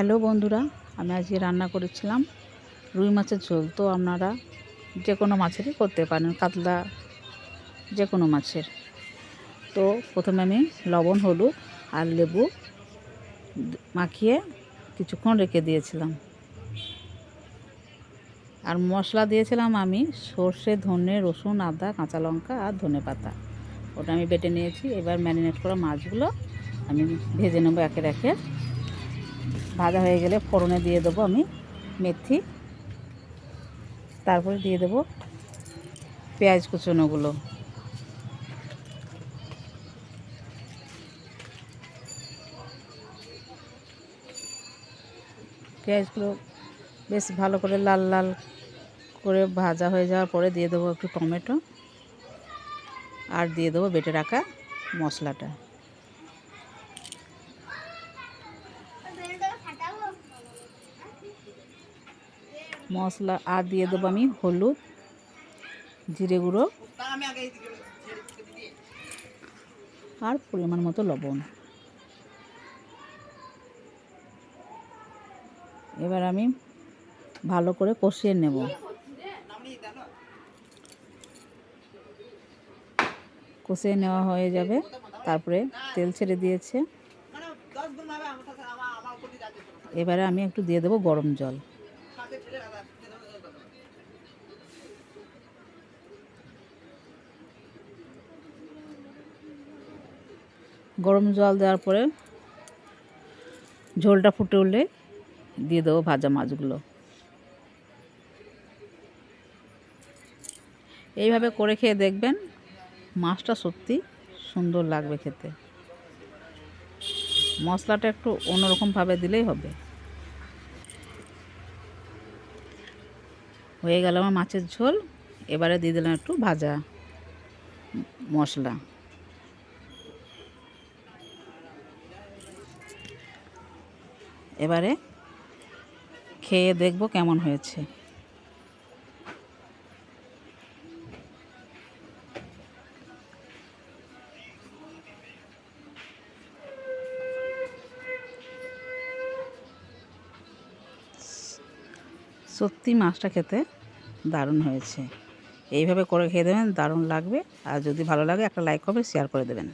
Hello বন্ধুরা, আমি আজকে রান্না করেছিলাম রুই মাছের ঝোল। তো আপনারা যে কোনো মাছেরই করতে পারেন, কাতলা যে কোনো মাছের। তো প্রথমে আমি লবণ, হলুদ আর লেবু মাখিয়ে কিছুক্ষণ রেখে দিয়েছিলাম। আর মশলা দিয়েছিলাম আমি সর্ষে, ধনে, রসুন, আদা, কাঁচা লঙ্কা আর ধনে পাতা। ওটা আমি বেটে নিয়েছি। এবার ম্যারিনেট করা মাছগুলো আমি ভেজে নেবো একে একে। ভাজা হয়ে গেলে ফোড়নে দিয়ে দেবো আমি মেথি, তারপরে দিয়ে দেবো পেঁয়াজ কুচনোগুলো। পেঁয়াজগুলো বেশ ভালো করে লাল লাল করে ভাজা হয়ে যাওয়ার পরে দিয়ে দেবো একটু টমেটো, আর দিয়ে দেবো বেটে রাখা মশলাটা। মশলা আর দিয়ে দেবো আমি হলুদ, জিরে গুঁড়ো আর পরিমাণ মতো লবণ। এবার আমি ভালো করে কষিয়ে নেব। কষিয়ে নেওয়া হয়ে যাবে, তারপরে তেল ছেড়ে দিয়েছে। এবারে আমি একটু দিয়ে দেবো গরম জল। গরম জল দেওয়ার পরে ঝোলটা ফুটে উঠলে দিয়ে দেবো ভাজা মাছগুলো। এইভাবে করে খেয়ে দেখবেন, মাছটা সত্যি সুন্দর লাগবে খেতে। মশলাটা একটু অন্যরকমভাবে দিলেই হবে। হয়ে গেল আমার মাছের ঝোল। এবারে দিয়ে দিলাম একটু ভাজা মশলা। এবারে খেয়ে দেখব কেমন হয়েছে। সত্যি মাছটা খেতে দারুণ হয়েছে। এইভাবে করে খেয়ে দেবেন, দারুণ লাগবে। আর যদি ভালো লাগে একটা লাইক করবে, শেয়ার করে দেবেন।